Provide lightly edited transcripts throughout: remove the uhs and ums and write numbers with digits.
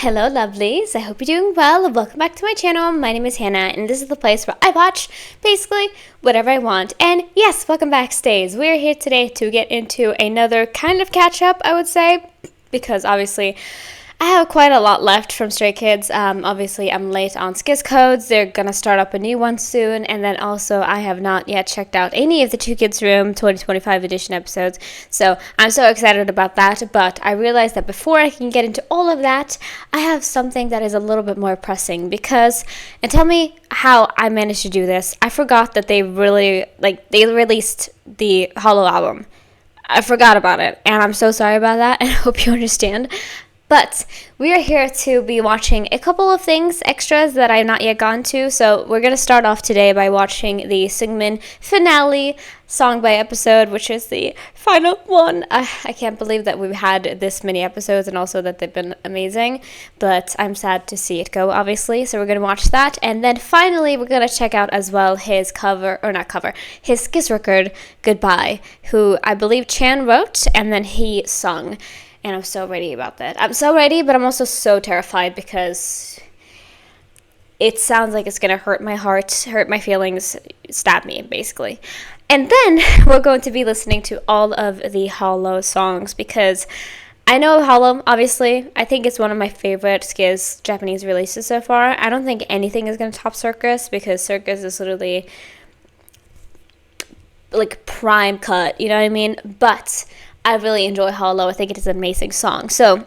Hello lovelies, I hope you're doing well. Welcome back to my channel. My name is Hannah and this is the place where I watch basically whatever I want. And yes, welcome backstage. We're here today to get into another kind of catch up, I would say, because obviously I have quite a lot left from Stray Kids. Obviously I'm late on SKZ codes. They're gonna start up a new one soon, and then also I have not yet checked out any of the Two Kids Room 2025 edition episodes, so I'm so excited about that. But I realized that before I can get into all of that, I have something that is a little bit more pressing, because, and tell me how I managed to do this, I forgot that they released the Hollow album. I forgot about it, and I'm so sorry about that, and I hope you understand. But we are here to be watching a couple of things, extras that I have not yet gone to. So we're going to start off today by watching the Seungmin finale song by episode, which is the final one. I can't believe that we've had this many episodes and also that they've been amazing. But I'm sad to see it go, obviously. So we're going to watch that. And then finally, we're going to check out as well his his SKZ-RECORD, Goodbye, who I believe Chan wrote and then he sung. And I'm so ready about that. I'm so ready, but I'm also so terrified because it sounds like it's going to hurt my heart, hurt my feelings, stab me, basically. And then we're going to be listening to all of the Hollow songs because I know Hollow, obviously. I think it's one of my favorite SKZ Japanese releases so far. I don't think anything is going to top Circus because Circus is literally like prime cut, you know what I mean? But I really enjoy Hollow. I think it is an amazing song. So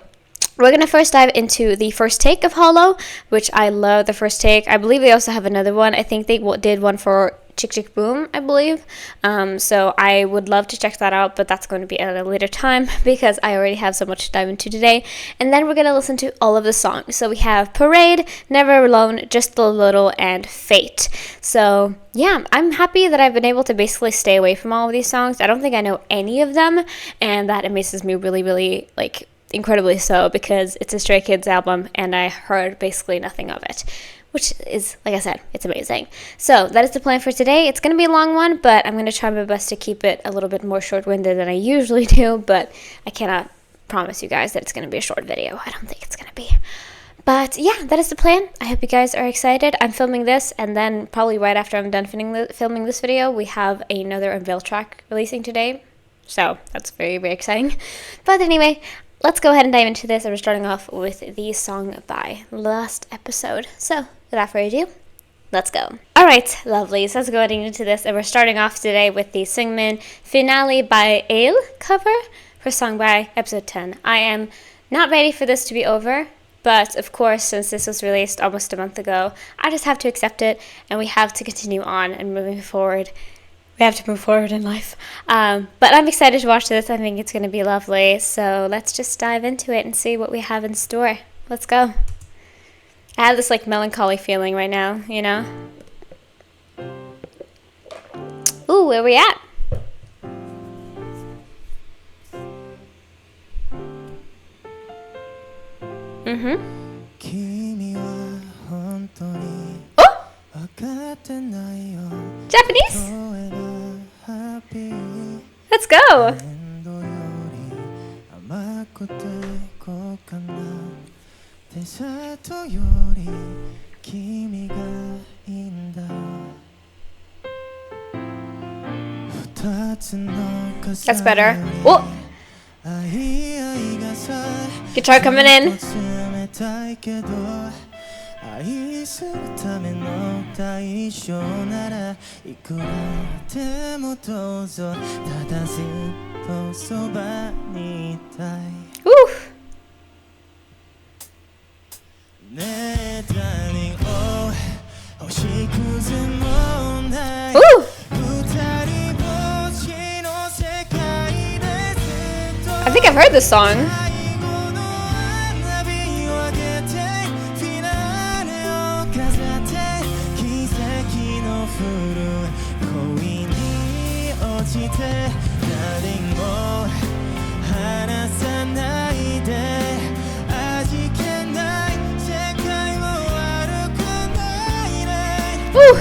we're going to first dive into the first take of Hollow, which I love the first take. I believe they also have another one. I think they did one for Chick Chick Boom, I believe. So I would love to check that out, but that's going to be at a later time because I already have so much to dive into today. And then we're going to listen to all of the songs. So we have Parade, Never Alone, Just a Little, and Fate. So yeah, I'm happy that I've been able to basically stay away from all of these songs. I don't think I know any of them, and that amazes me really, really, like, incredibly so, because it's a Stray Kids album and I heard basically nothing of it, which is, like I said, it's amazing. So that is the plan for today. It's going to be a long one, but I'm going to try my best to keep it a little bit more short-winded than I usually do, but I cannot promise you guys that it's going to be a short video. I don't think it's going to be. But yeah, that is the plan. I hope you guys are excited. I'm filming this, and then probably right after I'm done filming this video, we have another Unveil track releasing today. So that's very, very exciting. But anyway, let's go ahead and dive into this. And we're starting off with the song by last episode. So without further ado, let's go. Alright, lovelies, let's go into this. And we're starting off today with the Seungmin finale by eill cover for song by episode 10. I am not ready for this to be over. But, of course, since this was released almost a month ago, I just have to accept it, and we have to continue on and moving forward. We have to move forward in life. But I'm excited to watch this. I think it's going to be lovely. So let's just dive into it and see what we have in store. Let's go. I have this, like, melancholy feeling right now, you know? Ooh, where we at? Oh! Japanese? Let's go! That's better. Oh! Guitar coming in. Ooh. Ooh. I think I've heard this song. Woo!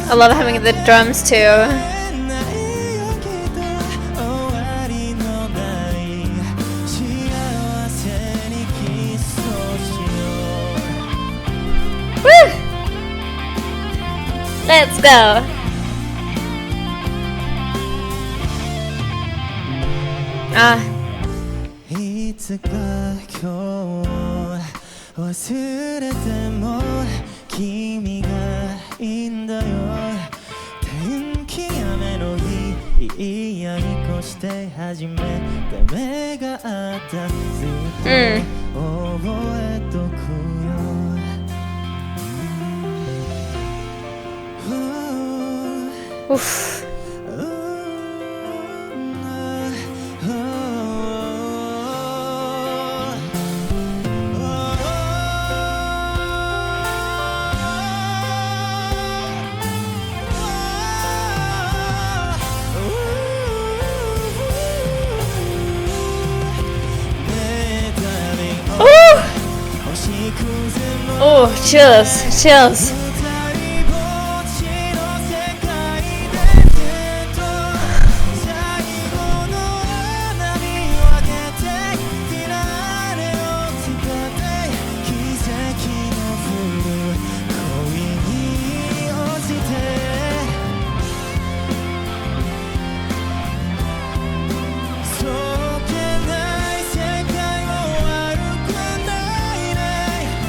I love having the drums too. Let's go. Ah. いつか今日忘れても君がいいんだよ天気雨の日いやに越して初めて目が合ったずっと覚えとくよ Oof. Oh, chills, chills.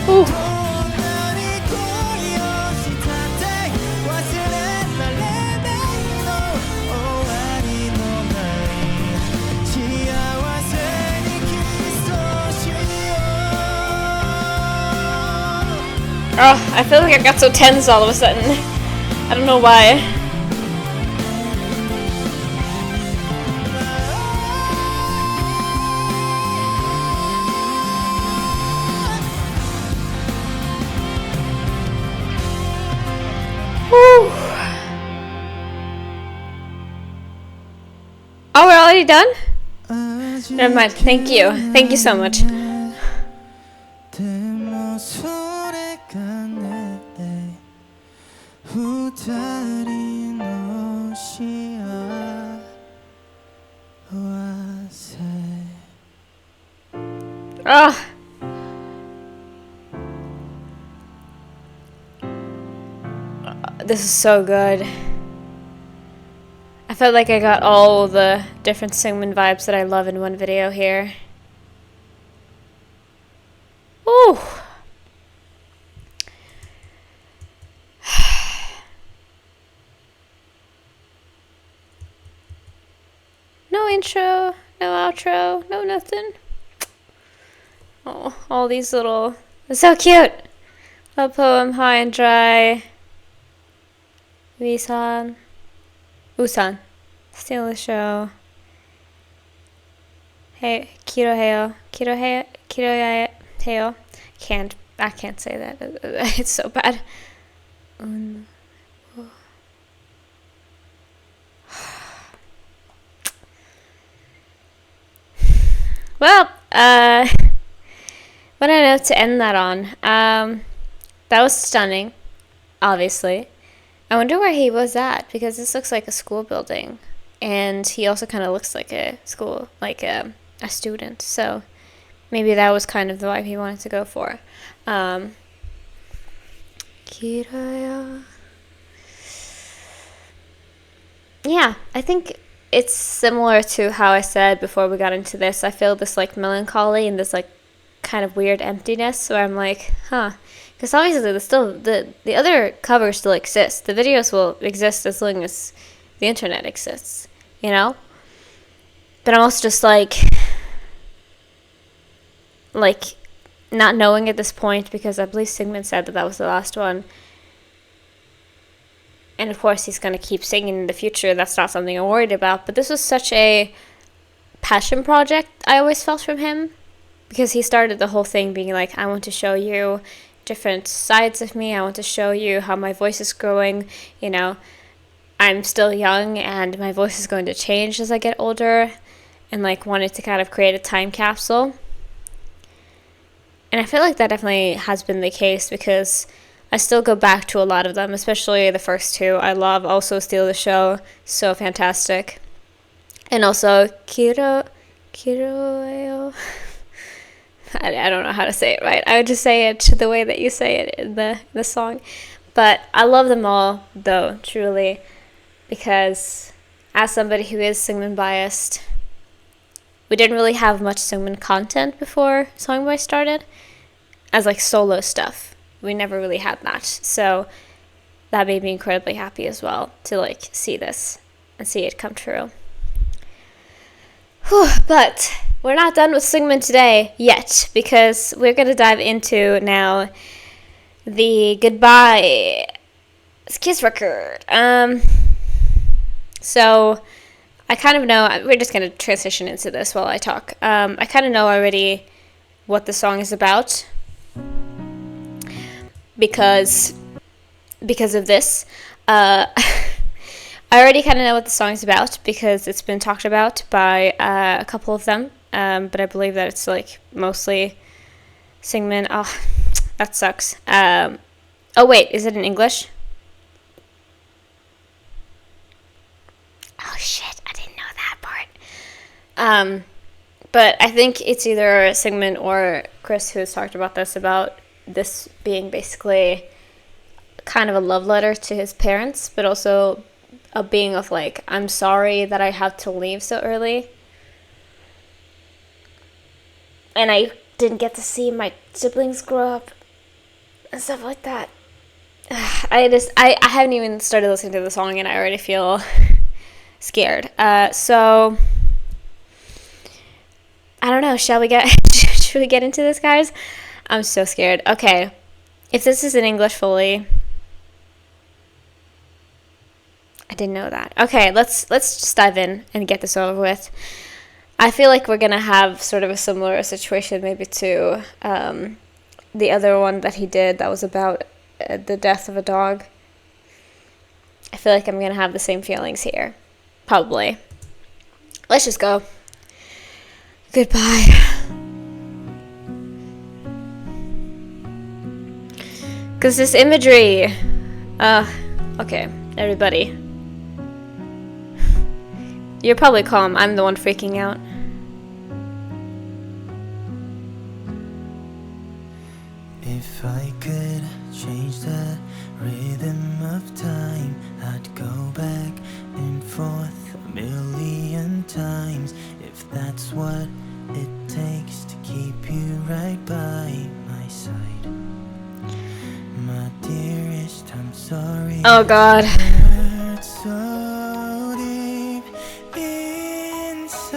Ooh. Oh, I feel like I got so tense all of a sudden. I don't know why. Whew. Oh, we're already done? Never mind. Thank you. Thank you so much. Oh. This is so good. I felt like I got all the different Seungmin vibes that I love in one video here. Ooh. No intro, no outro, no nothing. Oh, all these little... It's so cute! Love poem, high and dry. Usan. Steal the show. Hey, Kiroheo. Kiroheo. I can't say that. It's so bad. Well, what a note to end that on. That was stunning, obviously. I wonder where he was at, because this looks like a school building. And he also kind of looks like a school, like a student. So maybe that was kind of the vibe he wanted to go for. Yeah, I think it's similar to how I said before we got into this. I feel this like melancholy and this like kind of weird emptiness where I'm like, huh. Because obviously the other covers still exist. The videos will exist as long as the internet exists, you know? But I'm also just like not knowing at this point, because I believe Seungmin said that was the last one. And of course he's going to keep singing in the future. That's not something I'm worried about. But this was such a passion project I always felt from him. Because he started the whole thing being like, I want to show you different sides of me. I want to show you how my voice is growing. You know, I'm still young and my voice is going to change as I get older. And like wanted to kind of create a time capsule. And I feel like that definitely has been the case, because I still go back to a lot of them, especially the first two. I love also Steal the Show. So fantastic. And also Kiroeo. I don't know how to say it right. I would just say it the way that you say it in the song. But I love them all, though, truly, because as somebody who is Seungmin biased, we didn't really have much Seungmin content before Songboy started, as like solo stuff. We never really had that, so that made me incredibly happy as well to like see this and see it come true. Whew, but we're not done with Seungmin today yet, because we're going to dive into now the goodbye SKZ-RECORD. So I kind of know, we're just going to transition into this while I talk. I kind of know already what the song is about because of this. I already kind of know what the song is about because it's been talked about by a couple of them, but I believe that it's like mostly Seungmin. Oh, that sucks. Oh wait, is it in English? Oh shit, I didn't know that part. But I think it's either Seungmin or Chris who has talked about this being basically kind of a love letter to his parents, but also a being of like, I'm sorry that I had to leave so early. And I didn't get to see my siblings grow up and stuff like that. I haven't even started listening to the song and I already feel scared. So I don't know, should we get into this, guys? I'm so scared. Okay. If this is in English fully, I didn't know that. Okay, let's just dive in and get this over with. I feel like we're gonna have sort of a similar situation maybe to the other one that he did that was about the death of a dog. I feel like I'm gonna have the same feelings here. Probably. Let's just go. Goodbye. Because this imagery. Okay, everybody. You're probably calm. I'm the one freaking out. If I could change the rhythm of time, I'd go back and forth a million times. If that's what it takes to keep you right by my side. My dearest, I'm sorry. Oh God. Hurt so deep inside.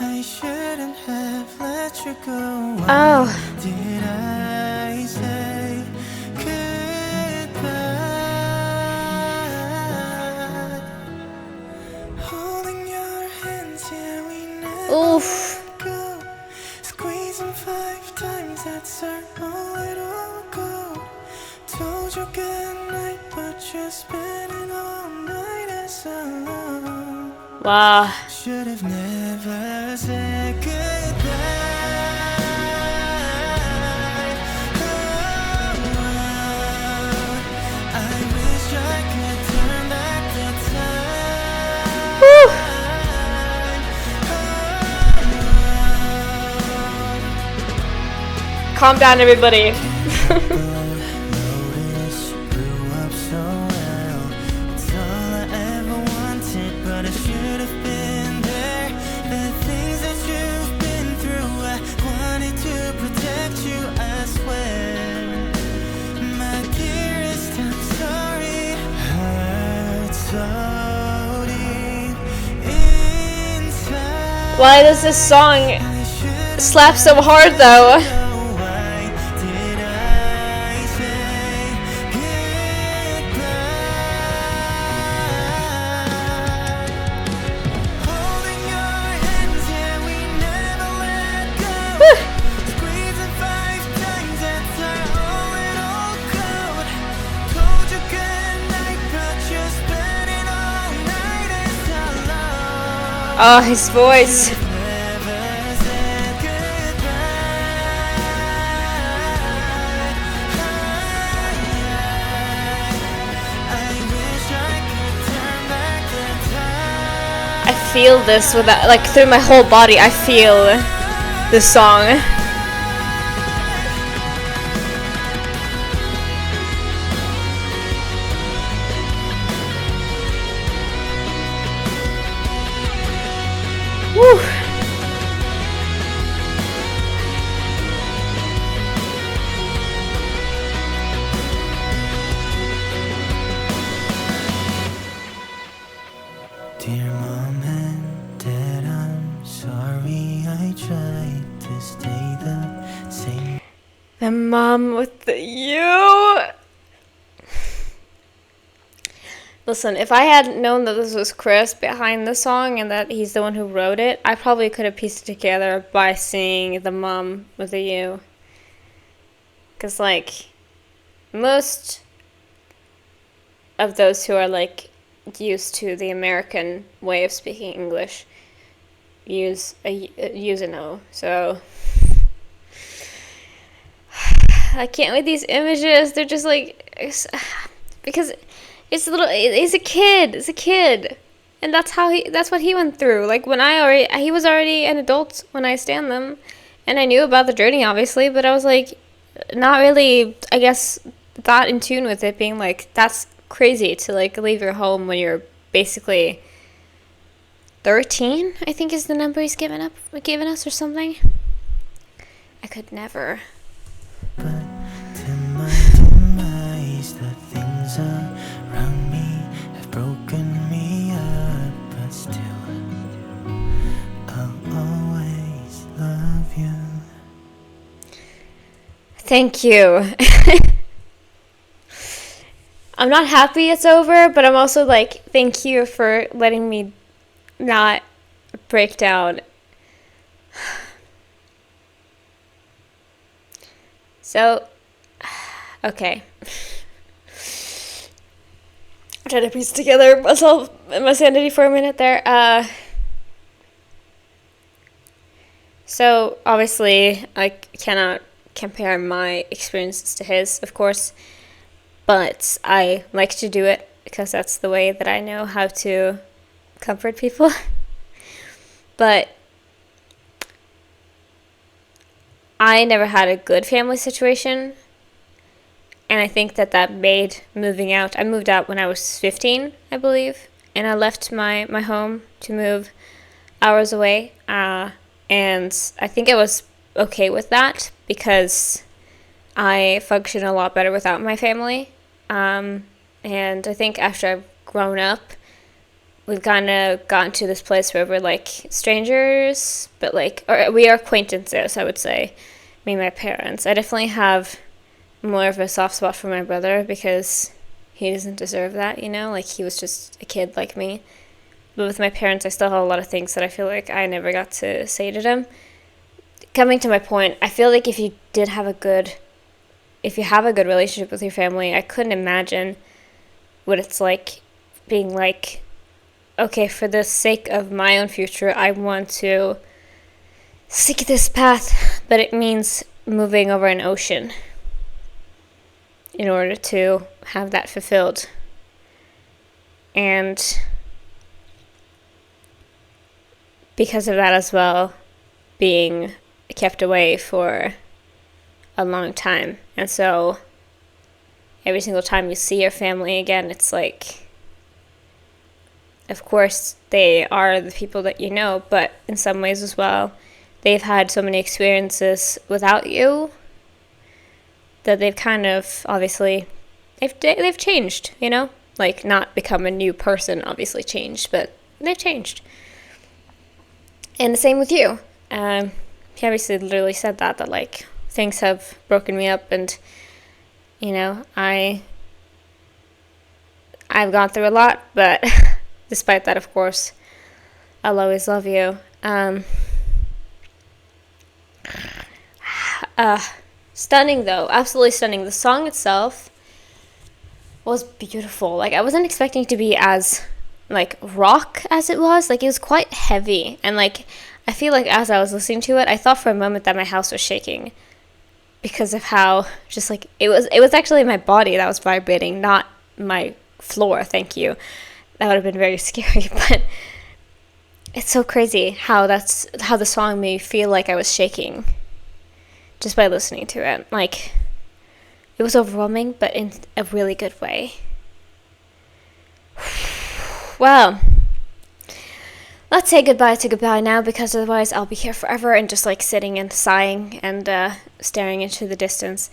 I shouldn't have let you go. Oh. Did I say goodbye? Holding your hands, yeah, we never Oof. let go. Squeezing 5 times, that's our little goal. Told you good night, but you're spending all night as alone. Wow. Should have never said goodbye. I wish I could turn back the time. Woo. Calm down, everybody. Notice you grew up so well. It's all I ever wanted, but I should have been there. The things that you've been through, I wanted to protect you, I swear. My dearest, I'm sorry. Hurt so deep inside. Why does this song I should slap so hard, though? why did I say goodbye? Holding your hands, yeah, we never let go. Squeezing 5 times, that's our little code. Told you good night, but you're spending all night as alone. Oh, his voice. Never said goodbye. I wish I could turn back the time. I feel this without, like, through my whole body. I feel this song. Whew. Dear mom and dad, I'm sorry I tried to stay the same. The mom with the U. Listen, if I had known that this was Chris behind the song and that he's the one who wrote it, I probably could have pieced it together by seeing the mom with the U. Because, like, most of those who are, like, used to the American way of speaking English use an O. So I can't with these images. They're just like, because it's a kid, and that's what he went through. Like, when he was already an adult when I stand them, and I knew about the journey obviously, but I was like not really, I guess, that in tune with it, being like, that's crazy to like leave your home when you're basically 13, I think is the number he's given us or something. I could never. But to my demise, the things around me have broken me up, but still I'll always love you. Thank you. I'm not happy it's over, but I'm also like, thank you for letting me not break down. So, okay. I'm trying to piece together myself and my sanity for a minute there. So, obviously, I cannot compare my experiences to his, of course. But I like to do it because that's the way that I know how to comfort people. But I never had a good family situation. And I think that made moving out. I moved out when I was 15, I believe. And I left my home to move hours away. And I think I was okay with that because I function a lot better without my family. And I think after I've grown up, we've kind of gotten to this place where we're like strangers, but like, or we are acquaintances, I would say, me and my parents. I definitely have more of a soft spot for my brother because he doesn't deserve that, you know, like he was just a kid like me. But with my parents, I still have a lot of things that I feel like I never got to say to them. Coming to my point, I feel like if you have a good relationship with your family, I couldn't imagine what it's like being like, okay, for the sake of my own future, I want to seek this path, but it means moving over an ocean in order to have that fulfilled. And because of that as well, being kept away for a long time. And so every single time you see your family again, it's like, of course they are the people that you know, but in some ways as well, they've had so many experiences without you that they've kind of, obviously, they've changed, you know, like not become a new person, obviously changed, but they've changed. And the same with you. He obviously literally said that like things have broken me up, and you know, I've gone through a lot, but despite that, of course, I'll always love you. Stunning though, absolutely stunning. The song itself was beautiful. Like, I wasn't expecting it to be as like rock as it was. Like, it was quite heavy, and like I feel like as I was listening to it, I thought for a moment that my house was shaking because of how just like it was actually my body that was vibrating, not my floor. Thank you. That would have been very scary. But it's so crazy how the song made me feel like I was shaking just by listening to it. Like, it was overwhelming, but in a really good way. Well, let's say goodbye to goodbye now, because otherwise I'll be here forever and just like sitting and sighing and staring into the distance.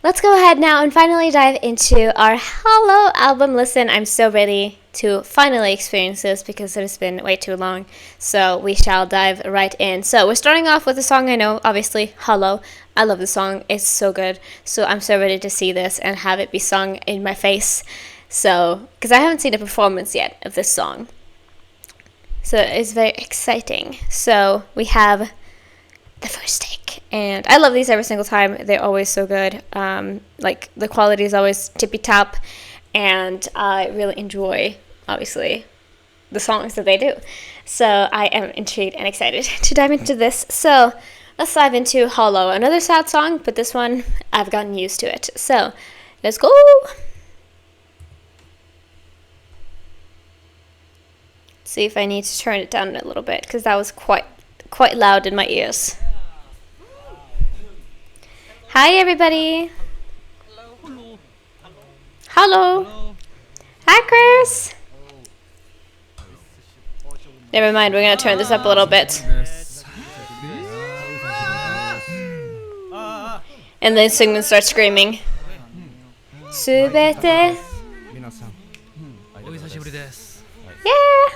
Let's go ahead now and finally dive into our Hello album listen. I'm so ready to finally experience this because it has been way too long. So we shall dive right in. So we're starting off with a song I know, obviously, Hello. I love the song. It's so good. So I'm so ready to see this and have it be sung in my face. So, because I haven't seen a performance yet of this song. So it's very exciting. So we have the first take, and I love these every single time. They're always so good. Like the quality is always tippy top, and I really enjoy, obviously, the songs that they do. So I am intrigued and excited to dive into this. So let's dive into Hello, another sad song, but this one I've gotten used to it. So let's go. See if I need to turn it down a little bit, because that was quite loud in my ears. Hi everybody. Hello. Hi Chris. Never mind, we're gonna turn this up a little bit. And then Seungmin starts screaming. Subete. Yeah.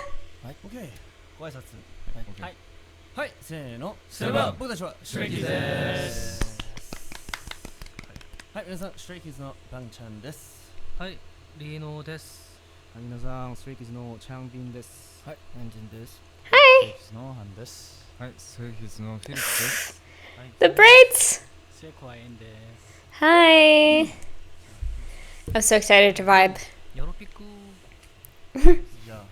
はい、せーの。それでは僕たちはストレイキッズです。はい、皆さん、ストレイキッズのバンちゃんです。はい、リーノです。はい、皆さん、ストレイキッズのチャンビンです。はい、エンジンです。Hi. ストレイキッズのハンです。はい、ストレイキッズのフィリップです。The braids. セコアエンです。Hi. I'm so excited to vibe. よろぴく。じゃあ、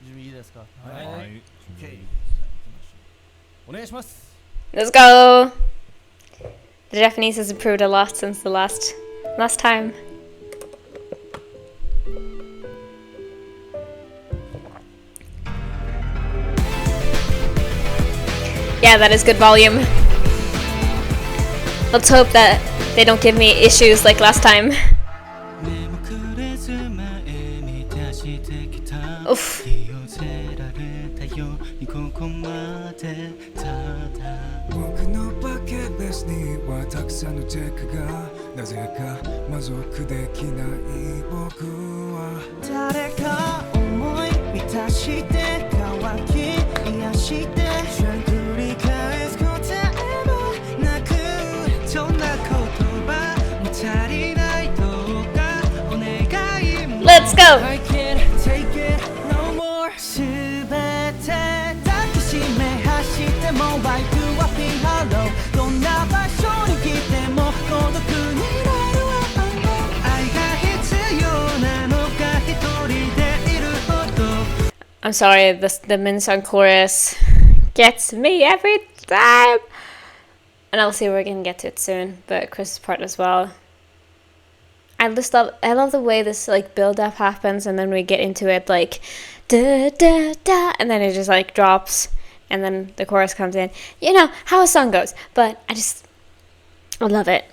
準備いいですか？はい。Okay. お願いします。 Let's go. The Japanese has improved a lot since the last time. Yeah, that is good volume. Let's hope that they don't give me issues like last time. Oof. 僕のバケットリストにはたくさんのチェックがなぜか満足できない僕は誰か思い満たして乾き癒して繰り返す答えもなくそんな言葉も足りないどうかお願いも Let's go. I can't take it no more 全て抱きしめ走っても I do a thing hello どんな場所に来ても孤独になるわ愛が必要なのか一人でいるほど I'm sorry, the Min-sung chorus gets me every time. And I'll see we're gonna get to it soon, but Chris's part as well. I love the way this like build up happens, and then we get into it like da da da, and then it just like drops, and then the chorus comes in. You know how a song goes, but I love it.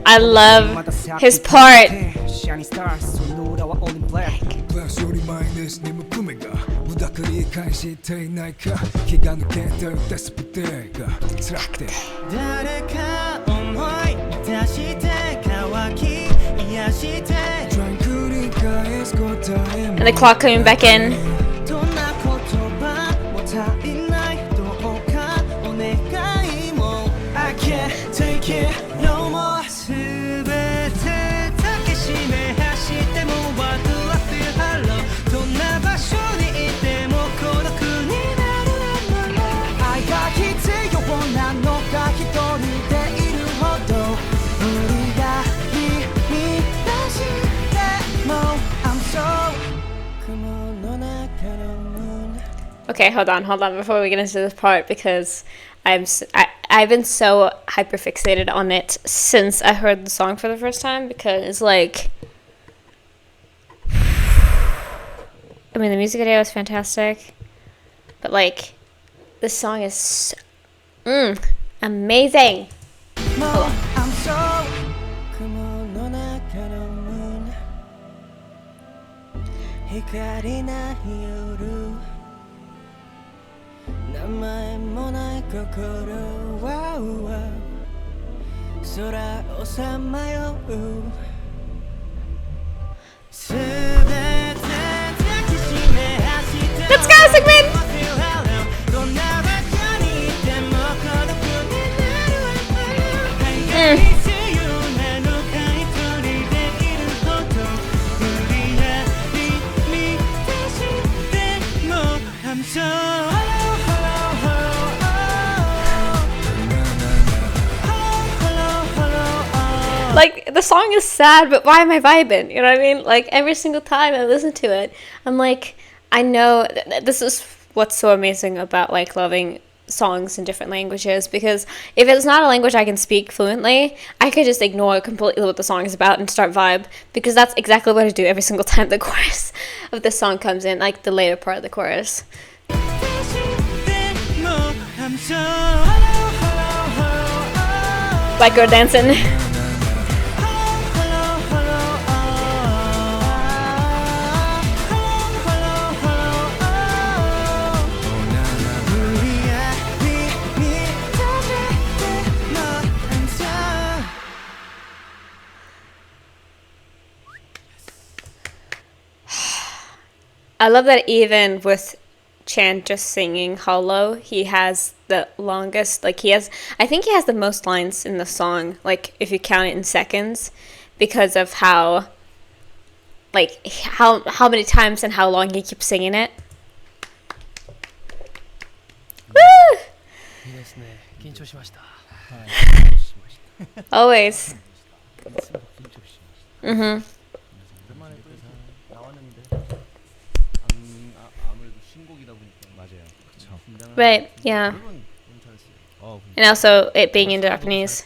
I love his part. And the clock coming back in. Okay, hold on before we get into this part, because I've been so hyperfixated on it since I heard the song for the first time, because like, I mean, the music video is fantastic, but like, this song is amazing. Hold on. I'm so雲の中のムーン光ない夜名前もない心は空をさまようすべて抱きしめ走って Let's go, Seungmin! どんな場所にいても孤独になるわけよ Like, the song is sad, but why am I vibing? You know what I mean? Like, every single time I listen to it, I'm like, I know this is what's so amazing about like loving songs in different languages, because if it's not a language I can speak fluently, I could just ignore completely what the song is about and start vibe, because that's exactly what I do every single time the chorus of this song comes in, like the later part of the chorus. Black girl dancing. I love that even with Chan just singing Hollow, he has the longest, like I think he has the most lines in the song, like if you count it in seconds, because of how many times and how long he keeps singing it. Woo! Always. Right, yeah. And also it being in Japanese.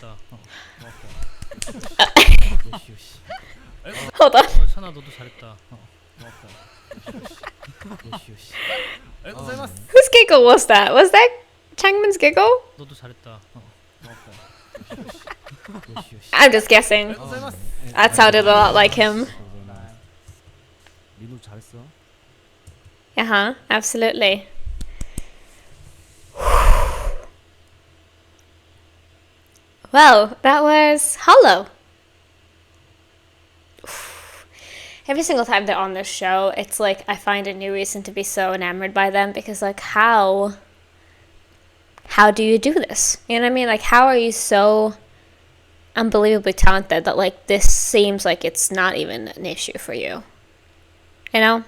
Hold on. Whose giggle was that? Was that Changmin's giggle? I'm just guessing. That sounded a lot like him. Uh-huh, absolutely. Well, that was Hollow. Every single time they're on this show, it's like I find a new reason to be so enamored by them, because like how do you do this? You know what I mean? Like, how are you so unbelievably talented that like this seems like it's not even an issue for you? You know?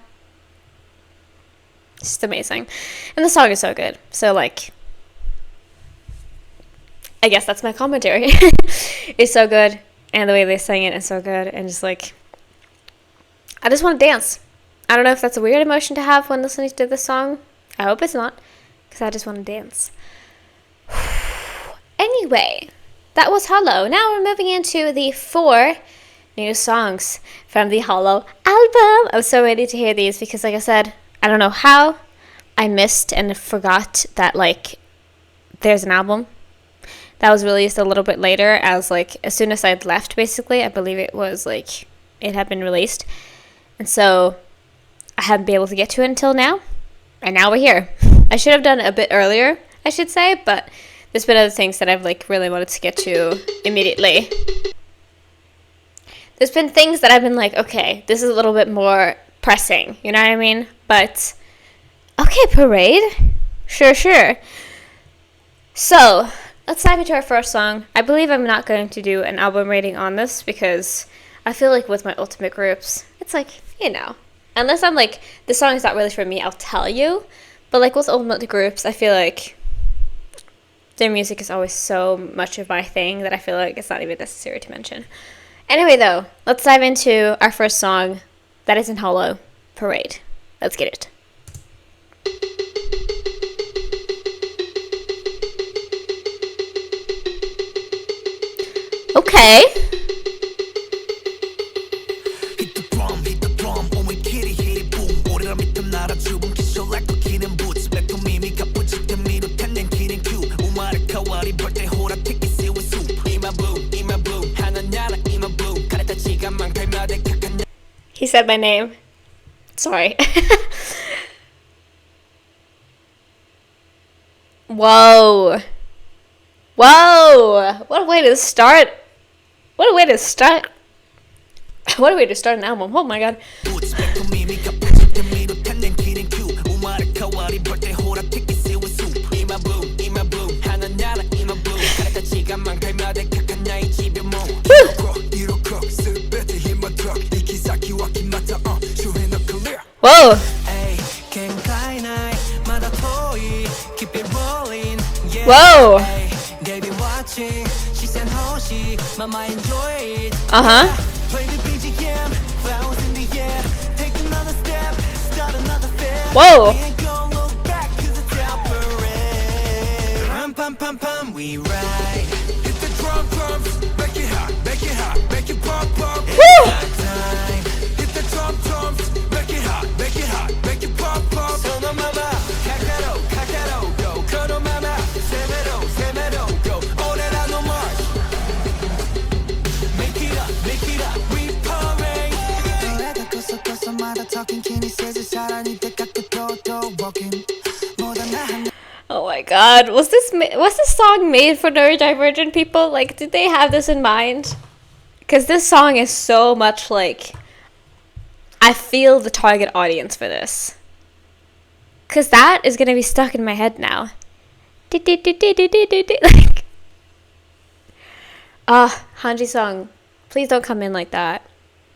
It's just amazing. And the song is so good. So like, I guess that's my commentary. It's so good, and the way they sing it is so good, and just like, I just want to dance. I don't know if that's a weird emotion to have when listening to this song. I hope it's not, because I just want to dance. Anyway, that was Hollow. Now we're moving into the 4 new songs from the Hollow album. I'm so ready to hear these, because like I said, I don't know how I missed and forgot that like there's an album that was released a little bit later, as soon as I'd left, basically. I believe it was like it had been released, and so I hadn't been able to get to it until now, and now we're here. I should have done it a bit earlier, I should say, but there's been other things that I've like really wanted to get to immediately. There's been things that I've been like, okay, this is a little bit more pressing, you know what I mean? But okay, Parade, sure. So let's dive into our first song. I believe I'm not going to do an album rating on this, because I feel like with my ultimate groups, it's like, you know, unless I'm like, this song is not really for me, I'll tell you. But like with ultimate groups, I feel like their music is always so much of my thing that I feel like it's not even necessary to mention. Anyway though, let's dive into our first song that is in Hollow, Parade. Let's get it. Okay. Hit the drum, 오늘 kitty hit it boom. 오래라 밑에 날아 죽은 기술 like the killing boots. 매콤이미 가쁘지 때미로 탄낸 killing cue. 우마를 가와리 벌떼 호라 택기 세워 soup. 이마 blue, 하나 나라 이마 blue. 가래다 지갑만 갈마대 kak한. He said my name. Sorry. Whoa. Whoa. What a way to start. What a way to start. What a way to start an album. Oh my god. Whoa. Whoa. Uh-huh. Whoa. We ride. Hit the drum drums, make it hot, make it pop pop. Woo. Hit the drum drums, make it hot, make it pop pop. Sono mama, kakaro, go, kono mama, semero, go. Orera no march. Make it up, we parade. 너래가 껐어 talking Kenny says it's 사랑이 깎고 walking. more than that. Oh my god. Was this song made for neurodivergent people? Like, did they have this in mind? Because this song is so much like, I feel the target audience for this. Because that is going to be stuck in my head now. Like, Hanji song, please don't come in like that.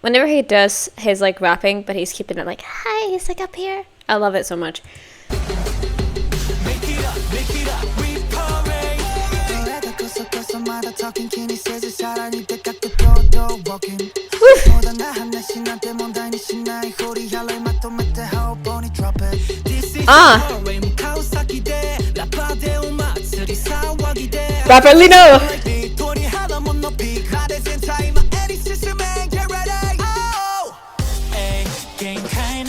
Whenever he does his like rapping, but he's keeping it like, hi, he's like up here. I love it so much. We parade. talking Kenny says it's 사랑이 walking. more than that 하나씩 나한테 뭔다니 신나이 호리 할래 맛도 못해 how bonnie drop it. This is Kawasaki 대 라파데 우마츠리 사와기 대 Rapper Lino. 돈이 하다 못 높이 가대 센타이 마 에리 시스맨 get ready. Oh, hey, game kind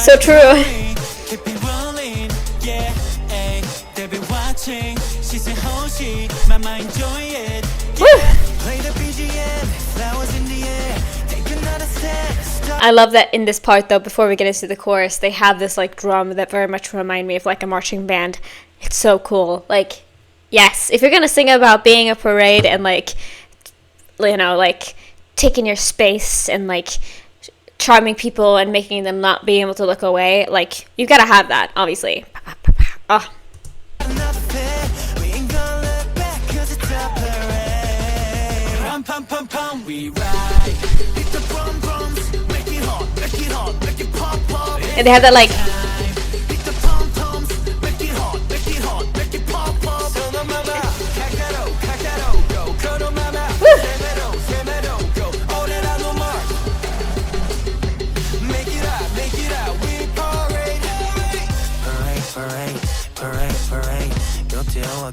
So true. keep it rolling, yeah. Hey, they be watching. She said, "Hoshi, mama enjoy it." Yeah. Play the BGM, flowers in the air. Take another step. I love that in this part though, before we get into the chorus, they have this like drum that very much remind me of like a marching band. It's so cool. Like, yes, if you're gonna sing about being a parade and like, you know, like taking your space and like charming people and making them not be able to look away, like you gotta have that, obviously. Oh. And they have that like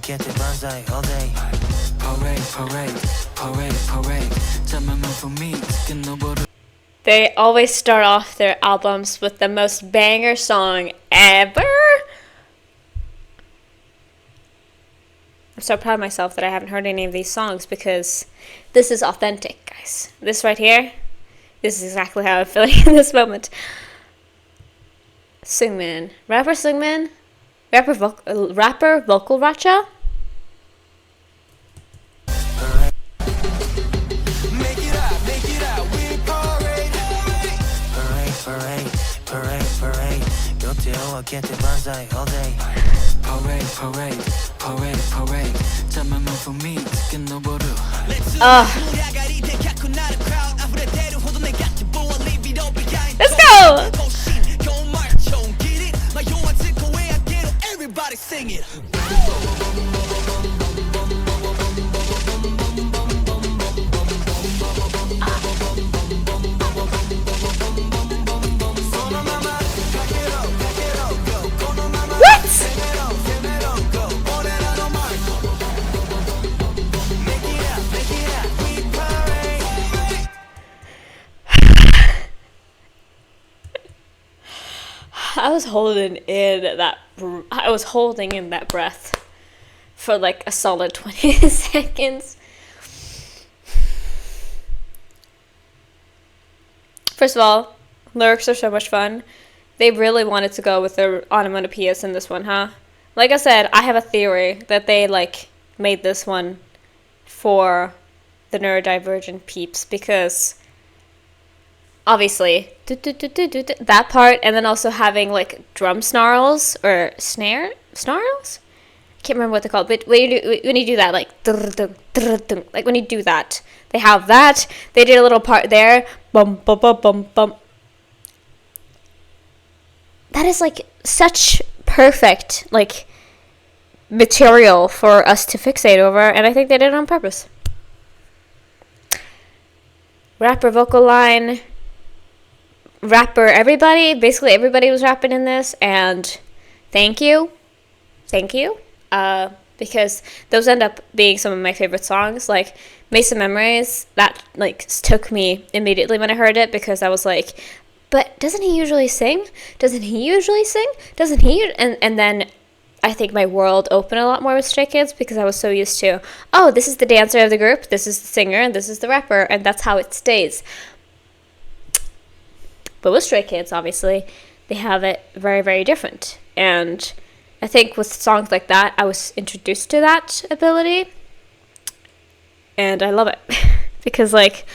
Get the banzai all day. Parade. for me. they always start off their albums with the most banger song ever. I'm so proud of myself that I haven't heard any of these songs because this is authentic, guys. This right here, this is exactly how I'm feeling in this moment. Seungmin. Rapper Seungmin? Rapper vocal Racha? Get the banzai all day. Parade. 잠깐만 for me. Let's go! Everybody sing it. I was holding in that breath for like a solid 20 seconds. First of all, lyrics are so much fun. They really wanted to go with their onomatopoeias in this one, huh? Like I said, I have a theory that they like made this one for the neurodivergent peeps, because obviously that part, and then also having like drum snarls or snarls. I can't remember what they're called, but when you do that, like when you do that, they have that. They did a little part there, bum bum bum bum bum. That is like such perfect like material for us to fixate over, and I think they did it on purpose. Rapper vocal line, rapper everybody, basically everybody was rapping in this, and thank you, because those end up being some of my favorite songs. Like Mason Memories, that like took me immediately when I heard it, because I was like, but doesn't he usually sing? And then I think my world opened a lot more with Stray Kids, because I was so used to, oh, this is the dancer of the group, this is the singer, and this is the rapper, and that's how it stays. But with Stray Kids, obviously, they have it very, very different. And I think with songs like that, I was introduced to that ability. And I love it. Because, like,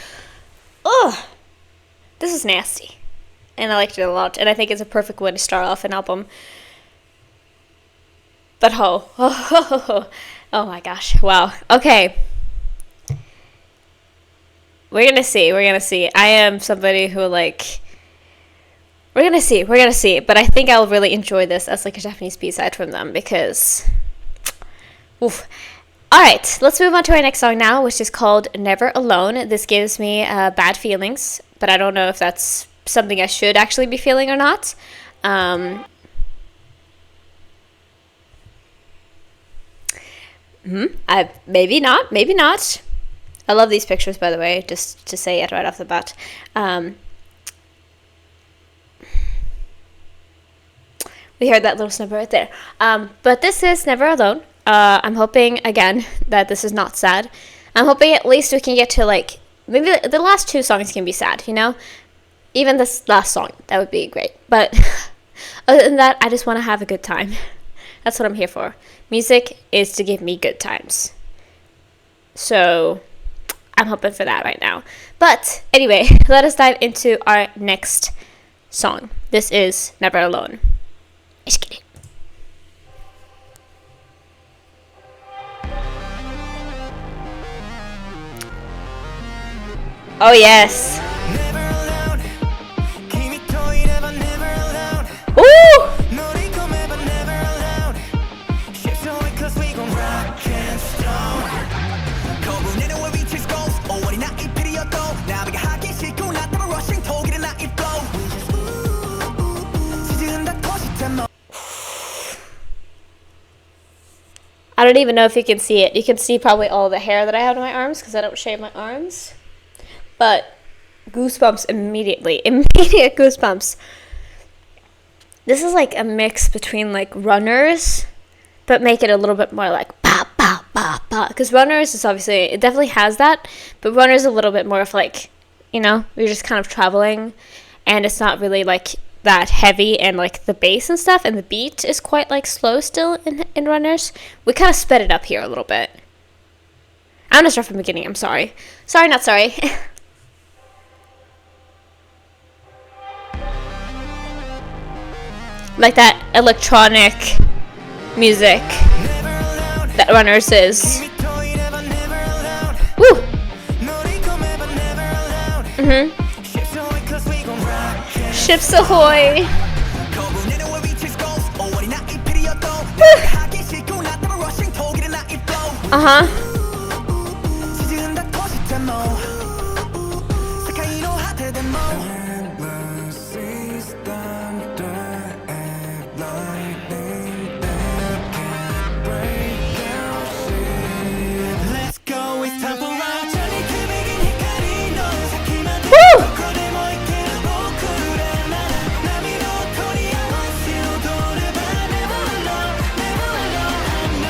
oh, this is nasty. And I liked it a lot. And I think it's a perfect way to start off an album. But oh my gosh, wow. Okay. We're gonna see. I am somebody who, like, we're gonna see. But I think I'll really enjoy this as, like, a Japanese B-side from them, because, oof. Alright, let's move on to our next song now, which is called Never Alone. This gives me bad feelings, but I don't know if that's something I should actually be feeling or not. Maybe not. I love these pictures, by the way, just to say it right off the bat. We heard that little snippet right there. But this is Never Alone. I'm hoping, again, that this is not sad. I'm hoping at least we can get to, like, maybe the last two songs can be sad, you know? Even this last song, that would be great. But other than that, I just want to have a good time. That's what I'm here for. Music is to give me good times. So I'm hoping for that right now. But anyway, let us dive into our next song. This is Never Alone. Let's get it. Oh yes. Ooh! I don't even know if you can see it. You can see probably all the hair that I have on my arms, because I don't shave my arms. But goosebumps immediately. Immediate goosebumps. This is like a mix between like Runners, but make it a little bit more like ba ba ba ba. Because Runners is obviously, it definitely has that, but Runners is a little bit more of like, you know, you're just kind of traveling, and it's not really like that heavy, and like the bass and stuff, and the beat is quite like slow still in Runners. We kind of sped it up here a little bit. I'm gonna start from the beginning. I'm sorry. Sorry, not sorry. Like that electronic music that Runners is. Woo! Ships ahoy! Uh-huh.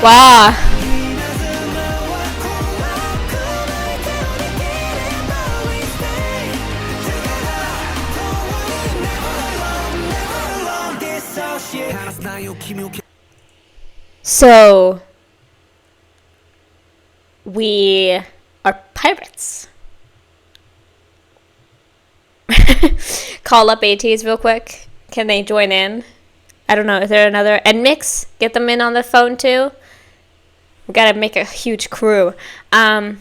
Wow. So we are pirates. Call up ATs real quick. Can they join in? I don't know. Is there another NMix? Get them in on the phone too. We gotta make a huge crew. Ooh,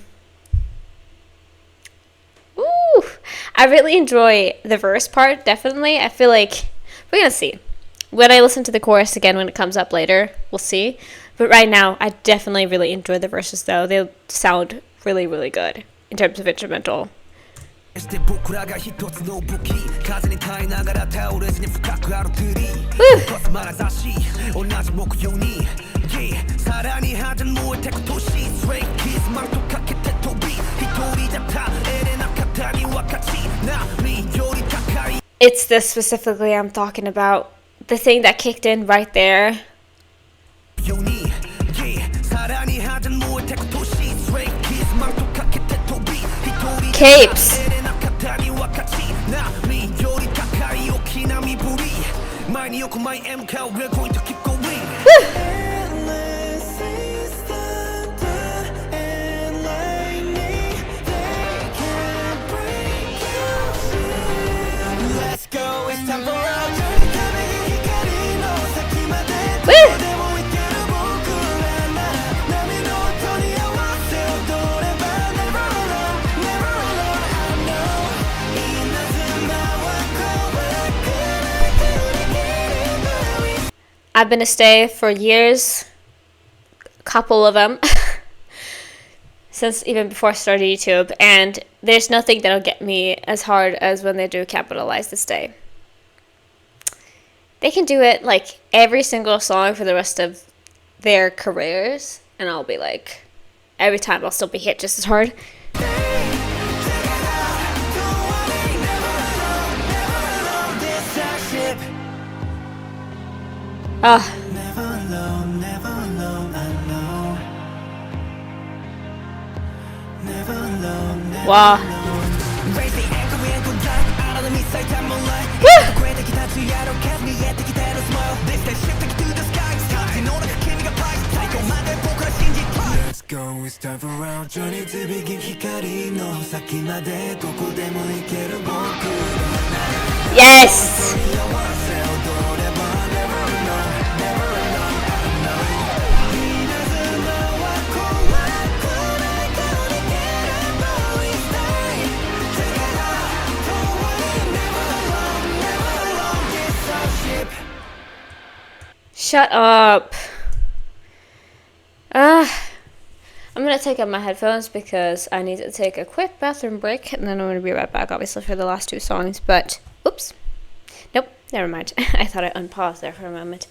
I really enjoy the verse part. Definitely. I feel like we're gonna see. When I listen to the chorus again when it comes up later, we'll see. But right now, I definitely really enjoy the verses though. They sound really, really good in terms of instrumental. It's this specifically I'm talking about. The thing that kicked in right there. Capes. I've been a stay for years, a couple of them, since even before I started YouTube, and there's nothing that'll get me as hard as when they do capitalize the stay. They can do it like every single song for the rest of their careers, and I'll be like, every time I'll still be hit just as hard. Never alone, never alone, I know. Never alone, never Wow. Let's go, it's time for our journey to begin. 光の先までどこでも行ける僕の Yes! Shut up. I'm gonna take out my headphones because I need to take a quick bathroom break, and then I'm gonna be right back, obviously, for the last two songs, but oops. Nope, never mind. I thought I unpaused there for a moment.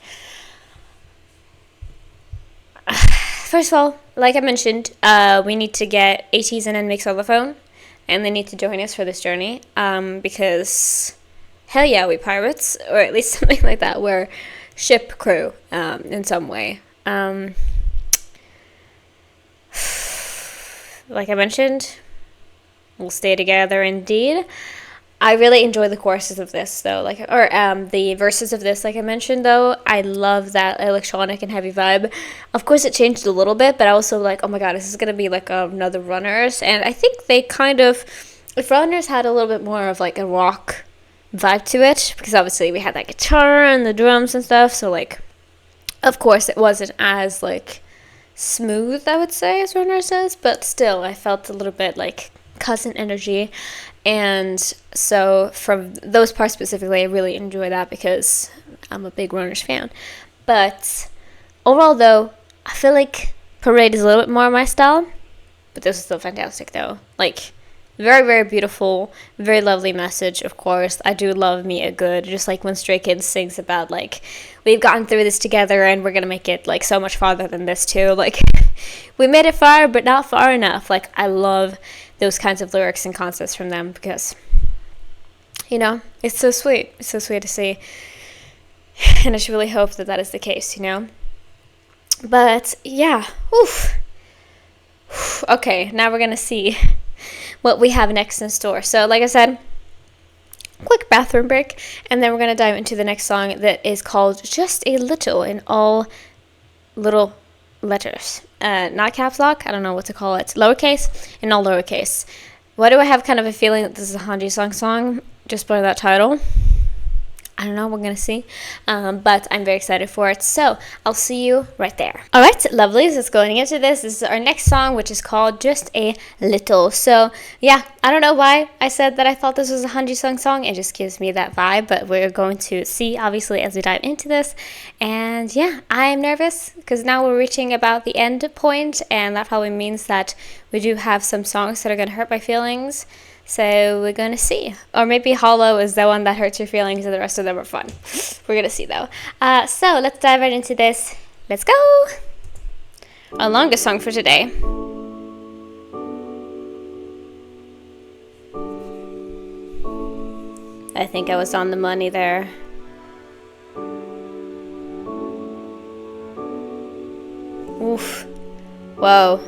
First of all, like I mentioned, we need to get ATs and NMix on the phone, and they need to join us for this journey, because hell yeah, we pirates, or at least something like that. We're ship crew in some way. Like I mentioned, we'll stay together indeed. I really enjoy the choruses of this though, the verses of this, like I mentioned though. I love that electronic and heavy vibe. Of course it changed a little bit, but I also like, oh my god, this is gonna be like another Runners, and I think they kind of, if Runners had a little bit more of like a rock vibe to it, because obviously we had that guitar and the drums and stuff, so like, of course it wasn't as like smooth, I would say, as Runners is, but still I felt a little bit like cousin energy. And so from those parts specifically, I really enjoy that because I'm a big Runners fan. But overall though, I feel like Parade is a little bit more my style, but this is still fantastic though. Like, very, very beautiful, very lovely message, of course. I do love me a good, just like when Stray Kids sings about, like, we've gotten through this together and we're gonna make it, like, so much farther than this, too. Like, we made it far, but not far enough. Like, I love those kinds of lyrics and concepts from them because, you know, it's so sweet. It's so sweet to see. And I just really hope that that is the case, you know? But yeah, oof. Okay, now we're gonna see what we have next in store. So like I said, quick bathroom break, and then we're gonna dive into the next song that is called Just a Little, in all little letters, not caps lock, I don't know what to call it, lowercase, in all lowercase. Why do I have kind of a feeling that this is a Han Ji-sung song just by that title? I don't know, we're gonna see, but I'm very excited for it, so I'll see you right there. Alright, lovelies, let's go into this. This is our next song, which is called Just a Little. So yeah, I don't know why I said that I thought this was a Han Ji-sung song, it just gives me that vibe, but we're going to see obviously as we dive into this. And yeah, I'm nervous because now we're reaching about the end point, and that probably means that we do have some songs that are gonna hurt my feelings. So we're gonna see, or maybe Hollow is the one that hurts your feelings and the rest of them are fun. We're gonna see though. So let's dive right into this. Let's go. Our longest song for today. I think I was on the money there. Oof. Whoa.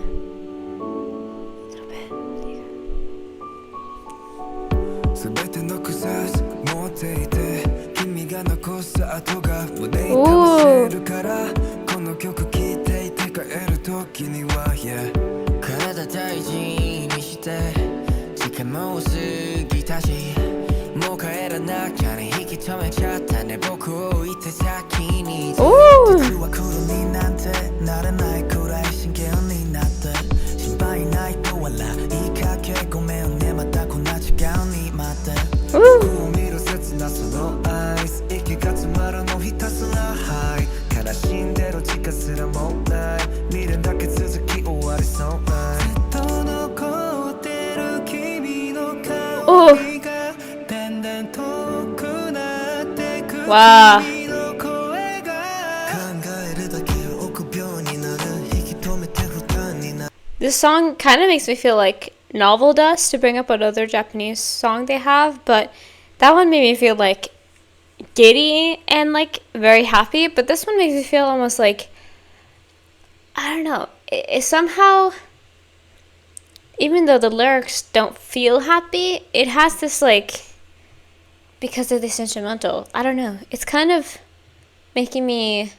Wow. This song kind of makes me feel like Novel Dust, to bring up another Japanese song they have, but that one made me feel like giddy and like very happy, but this one makes me feel almost like, I don't know, it somehow, even though the lyrics don't feel happy, it has this like, because of this instrumental, I don't know, it's kind of making me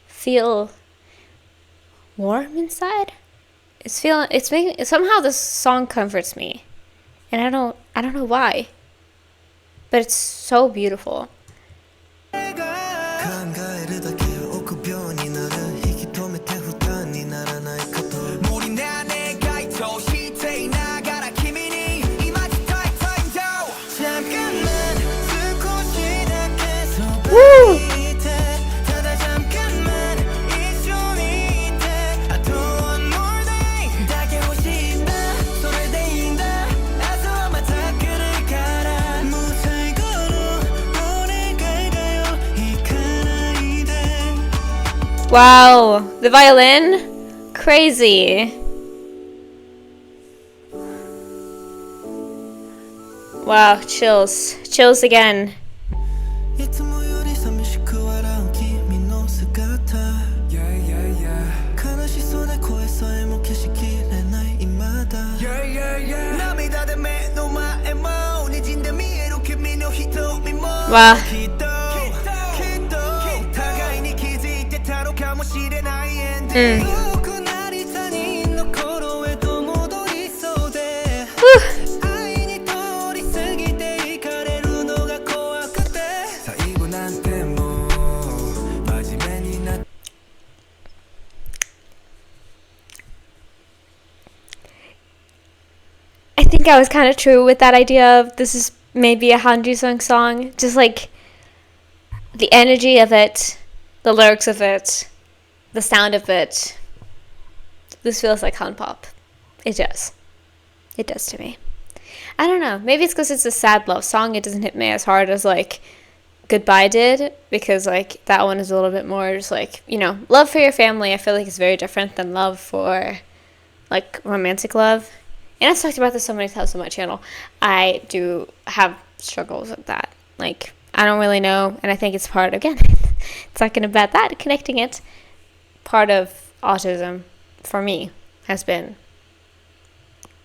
feel warm inside. Somehow this song comforts me, and I don't know why, but it's so beautiful. Woo! Wow, the violin? Crazy. Wow, chills. Chills again. Wow. I think I was kind of true with that idea of this is maybe a Han Ji-sung song. Just like the energy of it, the lyrics of it, the sound of it. This feels like Han Pop. It does. It does to me. I don't know. Maybe it's because it's a sad love song. It doesn't hit me as hard as like Goodbye did, because like that one is a little bit more just like, you know, love for your family. I feel like it's very different than love for like romantic love. And I've talked about this so many times on my channel. I do have struggles with that. Like, I don't really know, and I think it's part, again, talking about that, connecting it, part of autism for me has been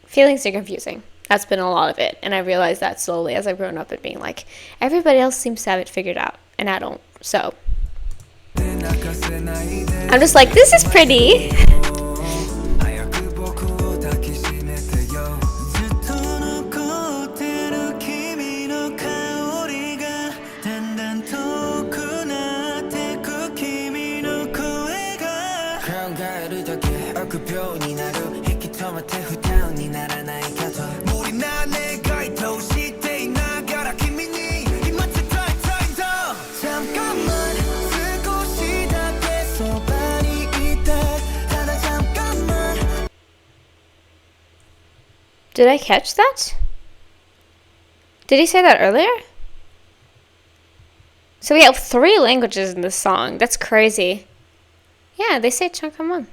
feelings are confusing. That's been a lot of it. And I realized that slowly as I've grown up and being like, everybody else seems to have it figured out and I don't. So I'm just like, this is pretty. Did I catch that? Did he say that earlier? So we have 3 languages in this song. That's crazy. Yeah, they say 잠깐만.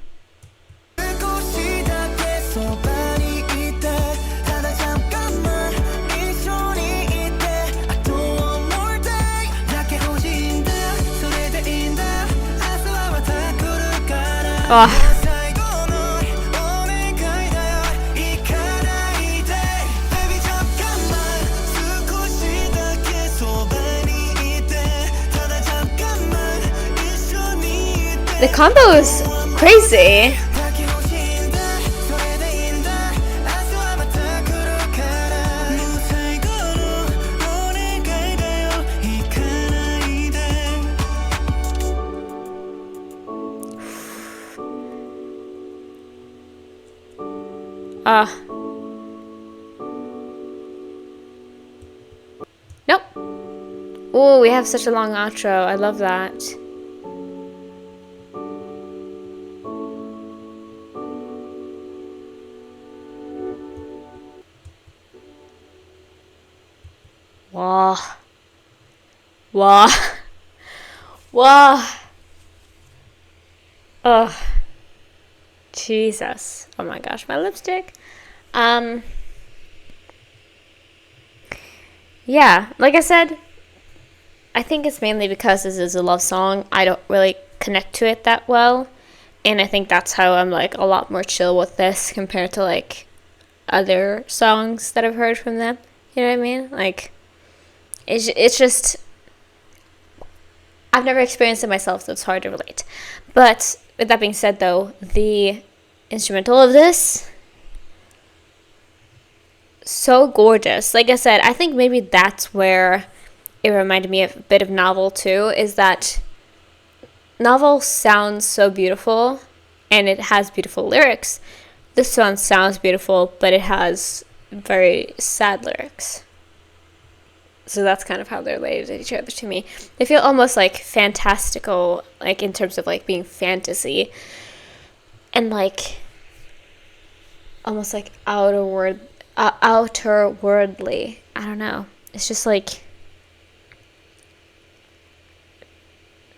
Oh. The combo is crazy. Nope. Oh, we have such a long outro. I love that. Wow. Wow. Wow. Oh. Jesus. Oh my gosh, my lipstick. Yeah, like I said, I think it's mainly because this is a love song. I don't really connect to it that well. And I think that's how I'm like a lot more chill with this compared to like other songs that I've heard from them. You know what I mean? Like, it's just, I've never experienced it myself, so it's hard to relate. But with that being said, though, the instrumental of this, so gorgeous. Like I said, I think maybe that's where it reminded me of a bit of Novel too, is that Novel sounds so beautiful and it has beautiful lyrics. This one sounds beautiful, but it has very sad lyrics. So that's kind of how they're related to each other to me. They feel almost like fantastical, like in terms of like being fantasy, and like almost like outer worldly. I don't know. It's just like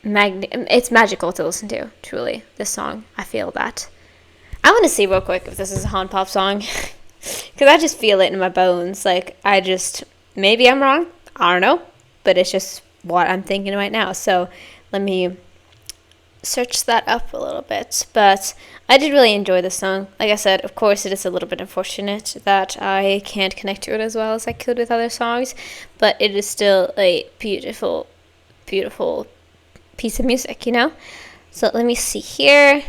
it's magical to listen to. Truly, this song. I feel that. I want to see real quick if this is a Han Pop song, because I just feel it in my bones. Like maybe I'm wrong. I don't know, but it's just what I'm thinking right now. So let me search that up a little bit. But I did really enjoy this song. Like I said, of course, it is a little bit unfortunate that I can't connect to it as well as I could with other songs, but it is still a beautiful, beautiful piece of music, you know? So let me see here.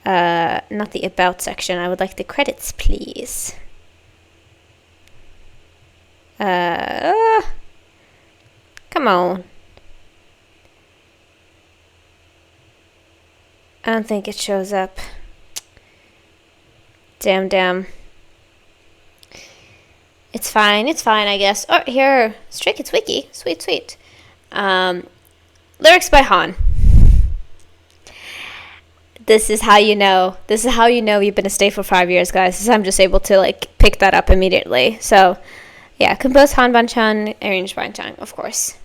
Not the about section. I would like the credits, please. Come on. I don't think it shows up. Damn. It's fine, I guess. Oh, here. Stray Kids Wiki. Sweet. Lyrics by Han. This is how you know. You've been a stay for 5 years, guys. I'm just able to, like, pick that up immediately. So, yeah. Composed Han Ban-chan, arranged by Chang, of course.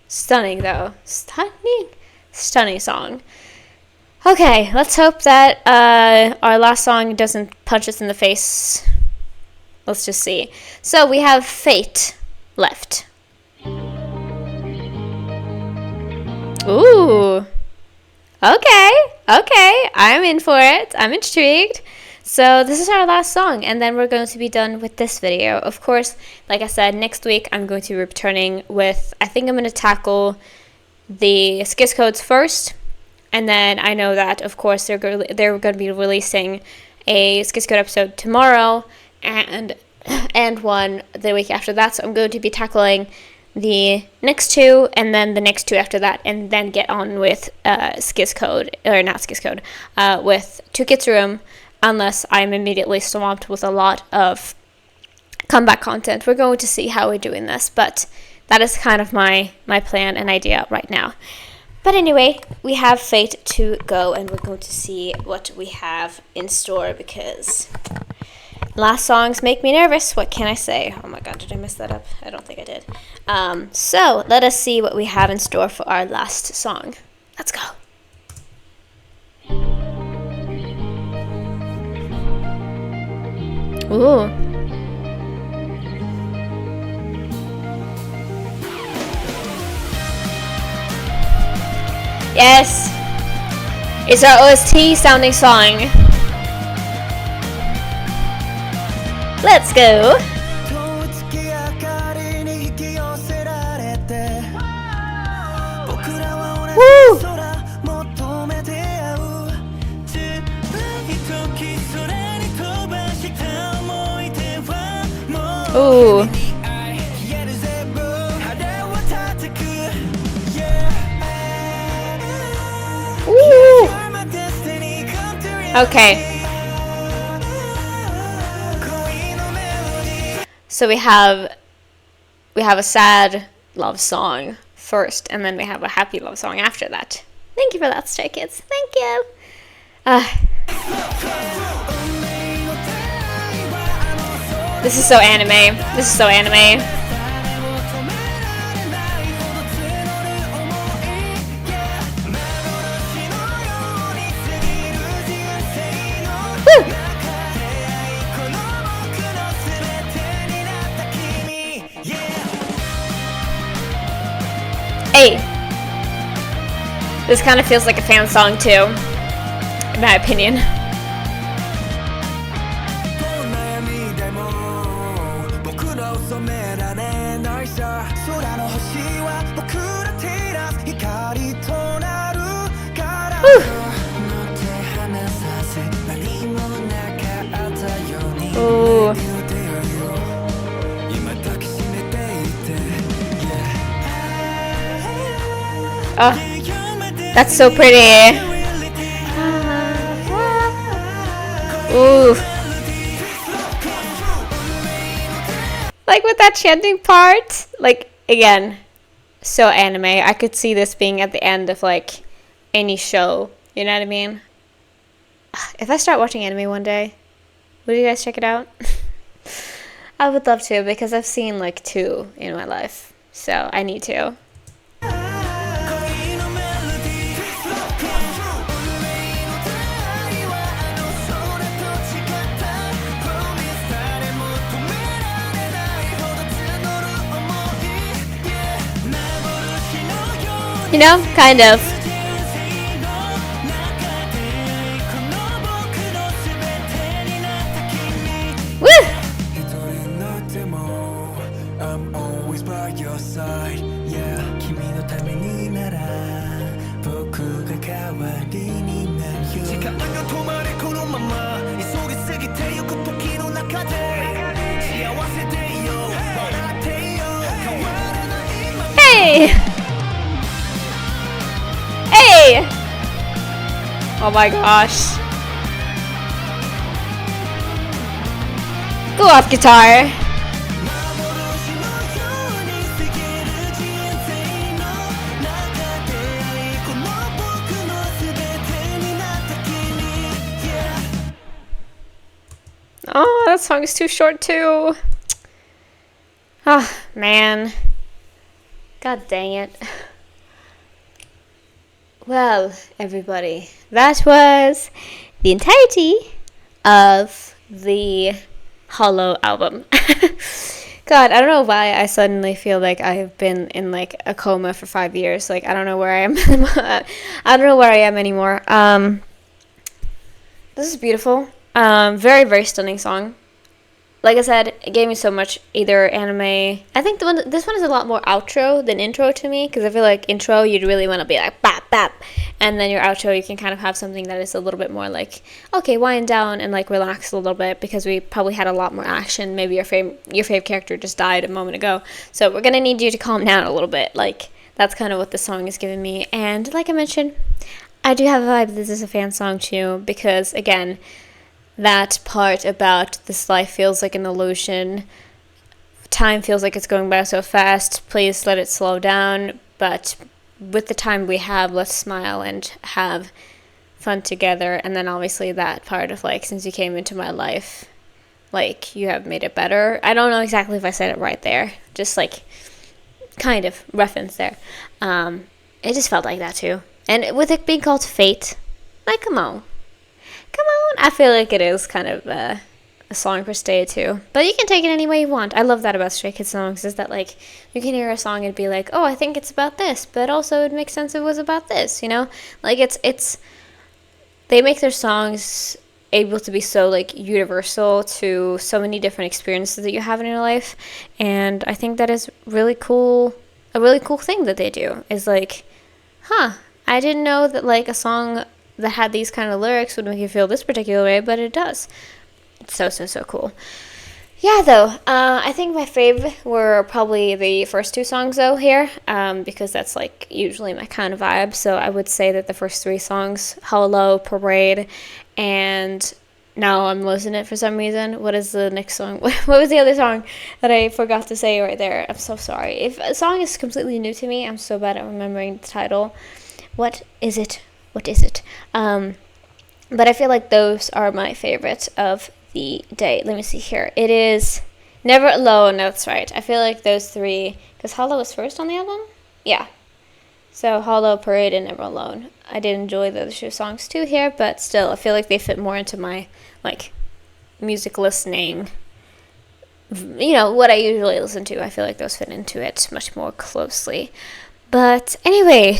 Stunning, though. Stunning song. Okay, let's hope that our last song doesn't punch us in the face. Let's just see. So we have Fate left. Ooh. Okay. Okay. I'm in for it. I'm intrigued. So this is our last song, and then we're going to be done with this video. Of course, like I said, next week I'm going to be returning with, I think I'm going to tackle the SKZ codes first, and then I know that, of course, they're going to be releasing a SKZ code episode tomorrow, and one the week after that, so I'm going to be tackling the next two, and then the next two after that, and then get on with SKZ code, or not SKZ code, with 2 Kids Room, unless I'm immediately swamped with a lot of comeback content. We're going to see how we're doing this, but that is kind of my plan and idea right now. But anyway, we have Fate to go, and we're going to see what we have in store, because last songs make me nervous. What can I say? Oh my god, did I mess that up? I don't think I did. So let us see what we have in store for our last song. Let's go. Ooh. Yes. It's our OST sounding song. Let's go. Woo. Ooh. Ooh. Okay. So we have a sad love song first, and then we have a happy love song after that. Thank you for that, Stray Kids. Thank you. This is so anime. This is so anime. Woo! Hey! This kind of feels like a fan song too, in my opinion. Ooh. Oh, that's so pretty. Ooh. Like with that chanting part, like, again, so anime. I could see this being at the end of like any show, you know what I mean? If I start watching anime one day, would you guys check it out? I would love to, because I've seen like 2 in my life, so I need to. You know, kind of. Woo! I'm always by your side. Yeah, 君のためになら僕が代わりになるよ。時間が止まれこのまま急ぎすぎてゆく時の中で幸せでいよう笑っていよう変わらないまま Hey! Hey! Oh my gosh. Go off, guitar. Oh, that song is too short too. Oh, man. God dang it. Well, everybody, that was the entirety of the Hollow album. God, I don't know why I suddenly feel like I have been in like a coma for 5 years. Like I don't know where I am. I don't know where I am anymore. This is beautiful. Very, very stunning song. Like I said, it gave me so much either anime. I think this one is a lot more outro than intro to me, because I feel like intro you'd really want to be like bap bap, and then your outro you can kind of have something that is a little bit more like, okay, wind down and like relax a little bit, because we probably had a lot more action. Maybe your fave character just died a moment ago, so we're gonna need you to calm down a little bit. Like that's kind of what the song is giving me. And like I mentioned, I do have a vibe this is a fan song too, because again, that part about this life feels like an illusion, time feels like it's going by so fast, please let it slow down, but with the time we have, let's smile and have fun together. And then obviously that part of like, since you came into my life, like you have made it better. I don't know exactly if I said it right there, just like kind of reference there. It just felt like that too. And with it being called Fate, like come on, I feel like it is kind of a song for stay too, but you can take it any way you want. I love that about Stray Kids songs, is that like you can hear a song and be like, oh, I think it's about this, but also it makes sense it was about this, you know? Like it's they make their songs able to be so like universal to so many different experiences that you have in your life, and I think that is really cool. A really cool thing that they do is like, I didn't know that like a song that had these kind of lyrics would make you feel this particular way, but it does. It's so cool. Yeah, though, I think my fave were probably the first two songs, though, here, because that's, like, usually my kind of vibe. So I would say that the first three songs, Hello, Parade, and Now I'm Losing It for some reason. What is the next song? What was the other song that I forgot to say right there? I'm so sorry. If a song is completely new to me, I'm so bad at remembering the title. What is it? But I feel like those are my favorites of the day. Let me see here. It is Never Alone. That's right. I feel like those three, because Hollow was first on the album? Yeah. So Hollow, Parade, and Never Alone. I did enjoy the other two songs too here, but still, I feel like they fit more into my, like, music listening. You know, what I usually listen to. I feel like those fit into it much more closely. But anyway,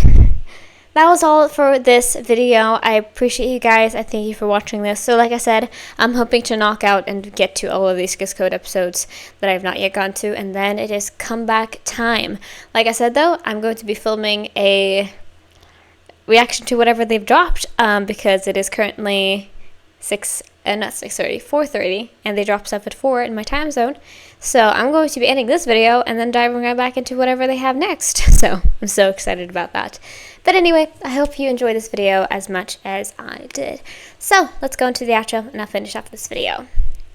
that was all for this video. I appreciate you guys. I thank you for watching this. So like I said, I'm hoping to knock out and get to all of these SKZ-RECORD episodes that I've not yet gone to, and then it is comeback time. Like I said though, I'm going to be filming a reaction to whatever they've dropped, because it is currently 4:30, and they drop stuff at 4 in my time zone. So I'm going to be ending this video and then diving right back into whatever they have next. So I'm so excited about that. But anyway, I hope you enjoyed this video as much as I did. So let's go into the outro and I'll finish off this video.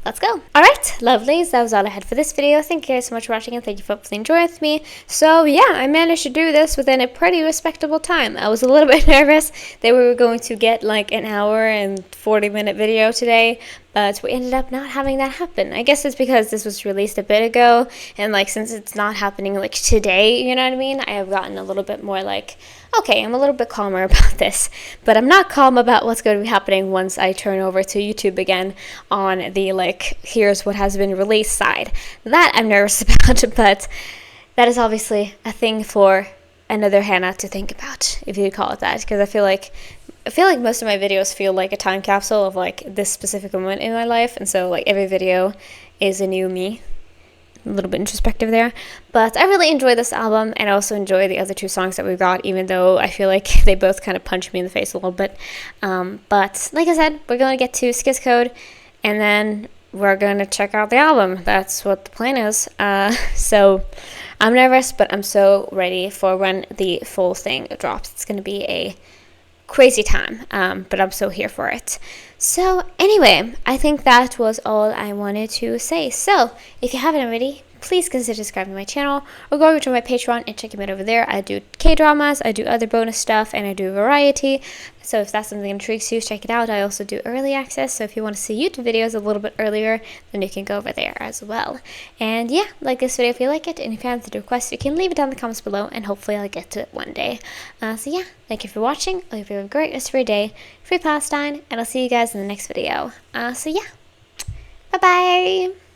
Let's go. Alright, lovelies, that was all I had for this video. Thank you guys so much for watching, and thank you for enjoying with me. So yeah, I managed to do this within a pretty respectable time. I was a little bit nervous that we were going to get like an hour and 40-minute video today, but we ended up not having that happen. I guess it's because this was released a bit ago, and like since it's not happening like today, you know what I mean, I have gotten a little bit more like, okay, I'm a little bit calmer about this, but I'm not calm about what's going to be happening once I turn over to YouTube again on the like, here's what has been released side. That I'm nervous about, but that is obviously a thing for another Hannah to think about, if you call it that, because I feel like most of my videos feel like a time capsule of like this specific moment in my life, and so like every video is a new me. A little bit introspective there, but I really enjoy this album, and I also enjoy the other two songs that we got, even though I feel like they both kind of punch me in the face a little bit. But like I said, we're going to get to SKZ-RECORD, and then we're going to check out the album. That's what the plan is. So I'm nervous, but I'm so ready for when the full thing drops. It's going to be a crazy time, but I'm so here for it. So anyway, I think that was all I wanted to say. So if you haven't already, please consider subscribing to my channel or go over to my Patreon and check me out over there. I do K-dramas, I do other bonus stuff, and I do variety. So if that's something that intrigues you, check it out. I also do early access, so if you want to see YouTube videos a little bit earlier, then you can go over there as well. And yeah, like this video if you like it, and if you have any requests, you can leave it down in the comments below, and hopefully I'll get to it one day. So yeah, thank you for watching. I hope you have a great rest of your day, free Palestine, and I'll see you guys in the next video. So yeah, bye-bye!